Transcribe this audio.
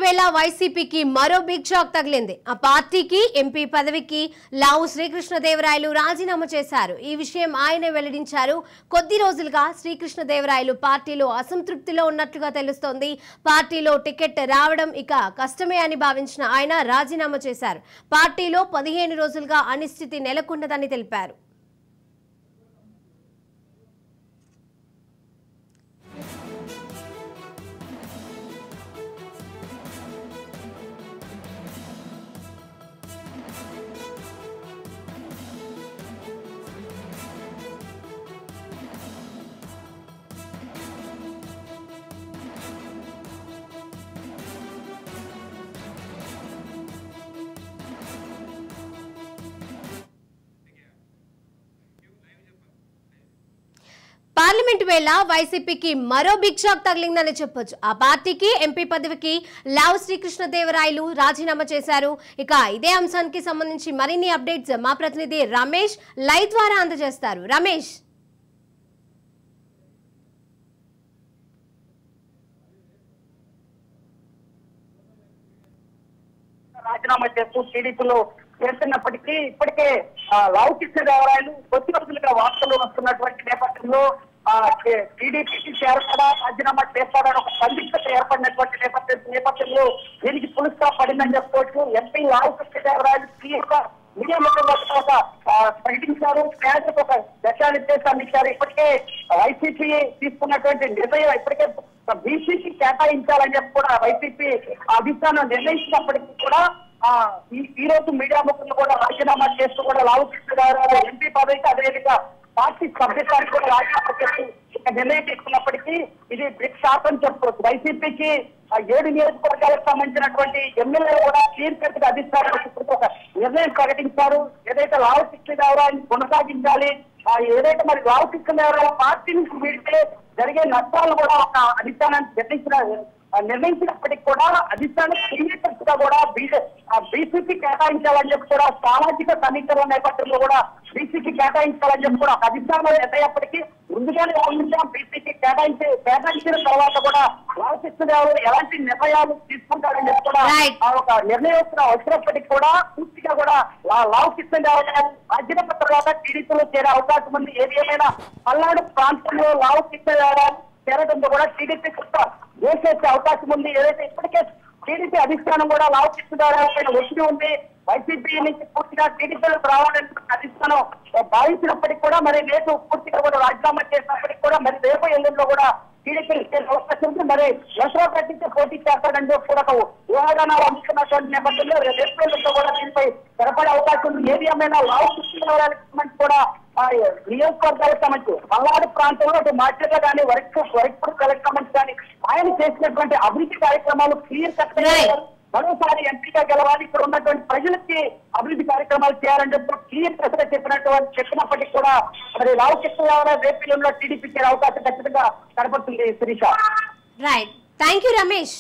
వేళ వైసీపీకి మరో బిగ్ షాక్ తగిలింది. ఆ పార్టీకి ఎంపీ పదవికి లావు శ్రీకృష్ణదేవరాయలు రాజీనామా చేశారు. ఈ విషయం ఆయనే వెల్లడించారు. కొద్ది రోజులుగా శ్రీకృష్ణదేవరాయలు పార్టీలో అసంతృప్తిలో ఉన్నట్లుగా తెలుస్తోంది. పార్టీలో టికెట్ రావడం ఇక కష్టమే అని భావించిన ఆయన రాజీనామా చేశారు. పార్టీలో 15 రోజులుగా అనిశ్చితి నెలకొన్నదని తెలిపారు. పార్లమెంట్ వేళ వైసీపీకి మరో బిగ్ షాక్ తగిలిందని చెప్పొచ్చు. ఆ పార్టీకి ఎంపీ పదవికి లావు శ్రీకృష్ణదేవరాయలు రాజీనామా చేశారు. ఇక ఇదే అంశానికి సంబంధించి మరిన్ని అప్డేట్స్ మా ప్రతినిధి రమేష్ లైవ్ ద్వారా అందజేస్తారు. రమేష్, రాజీనామా చేస్తూ టీడీపీలో చేస్తున్నప్పటికీ ఇప్పటికే లావు కృష్ణదేవరాయలు కొద్ది రోజులుగా వార్తలు వస్తున్నటువంటి నేపథ్యంలో టీడీపీకి చేరకుండా రాజీనామా చేస్తాడని ఒక సందిగ్ధత ఏర్పడినటువంటి నేపథ్యంలో దీనికి ఫుల్ స్టాప్ పడిందని చెప్పుకోవచ్చు. ఎంపీ లావు కృష్ణదేవరాయలు క్లియర్గా మీడియా ముఖ్యంగా ప్రకటించారు. కేంద్రకు ఒక దశానిర్దేశాన్ని ఇచ్చారు. ఇప్పటికే వైసీపీ తీసుకున్నటువంటి నిర్ణయం ఇప్పటికే బీసీకి కేటాయించాలని చెప్పి కూడా వైసీపీ అధిష్టానం నిర్ణయించినప్పటికీ కూడా ఈ రోజు మీడియా ముఖ్యంగా కూడా రాజీనామా చేస్తూ కూడా లావు కృష్ణదేవరాయలు ఎంపీ పదవికి అదేవిధంగా పార్టీ సభ్యత్వానికి కూడా రాజీనామా చేస్తూ నిర్ణయం తీసుకున్నప్పటికీ ఇది బిగ్ షాక్ అని చెప్పుకోవచ్చు. వైసీపీకి 7 నియోజకవర్గాలకు సంబంధించినటువంటి ఎమ్మెల్యేలు కూడా క్లియర్ కట్ గా అధిష్టానం ఒక నిర్ణయం ప్రకటించారు. ఏదైతే లావు కృష్ణదేవరాయలు కొనసాగించాలి, ఏదైతే మరి లావు కృష్ణదేవరాయలు పార్టీ నుంచి వీడితే జరిగే నష్టాలు కూడా ఒక అధిష్టానాన్ని నిర్ణయించినప్పటికీ కూడా అధిష్టానం క్లియర్ కట్ గా కూడా బీసీకి కేటాయించాలని చెప్పి కూడా సామాజిక సమీకరణ నేపథ్యంలో కూడా బీసీకి కేటాయించాలని చెప్పి కూడా అధిష్టానం నిర్ణయప్పటికీ ముందుగానే గమనించాం. బీసీకి కేటాయించిన తర్వాత కూడా లావు కృష్ణదేవరాయలు ఎలాంటి నిర్ణయాలు తీసుకుంటారని చెప్పి కూడా ఒక నిర్ణయం వచ్చినప్పటికీ కూడా పూర్తిగా కూడా లావు కృష్ణదేవరాయలు రాజీనామా తర్వాత టీడీపీలో చేరే అవకాశం ఉంది. ఏది ఏమైనా పల్నాడు ప్రాంతంలో లావు కృష్ణదేవరాయలు చేరడంతో కూడా టీడీపీ వేసేసే అవకాశం ఉంది. ఏదైతే ఇప్పటికే టీడీపీ అధిష్టానం కూడా లావు కృష్ణదేవరాయల పైన ఒత్తిడి ఉంది. వైసీపీ నుంచి పూర్తిగా టీడీపీలకు రావాలని అధిష్టానం భావించినప్పటికీ కూడా మరి రేపు పూర్తిగా కూడా రాజీనామా చేసినప్పటికీ కూడా మరి రేపు ఎల్లుండిలో కూడా టీడీపీ అవకాశం ఉంది. మరి లక్షల కట్టించే పోటీ చేస్తాడని చెప్పి కూడా ఊహాగానాలు అందుకున్నటువంటి నేపథ్యంలో రేపు ఎల్లుండిలో కూడా దీనిపై స్థిరపడే అవకాశం ఉంది. ఏది ఏమైనా లావు కృష్ణదేవరాయలకు సంబంధించి కూడా నియోజకవర్గాలకు సంబంధించి పల్నాడు ప్రాంతంలో అటు మార్కెట్లో కానీ వరకపూడి కలెక్టర్ సంబంధించి కానీ ఆయన చేసినటువంటి అభివృద్ధి కార్యక్రమాలు క్లియర్ కట్ మరోసారి ఎంపీగా గెలవాలి, ఇక్కడ ఉన్నటువంటి ప్రజలకి అభివృద్ధి కార్యక్రమాలు చేయాలని చెప్పి క్లియర్ కట్ గా చెప్పినప్పటికీ కూడా మరి లావు కృష్ణదేవరాయలు రేపు టీడీపీ చేరే అవకాశం ఖచ్చితంగా కనపడుతుంది. Sirisha, right, thank you Ramesh.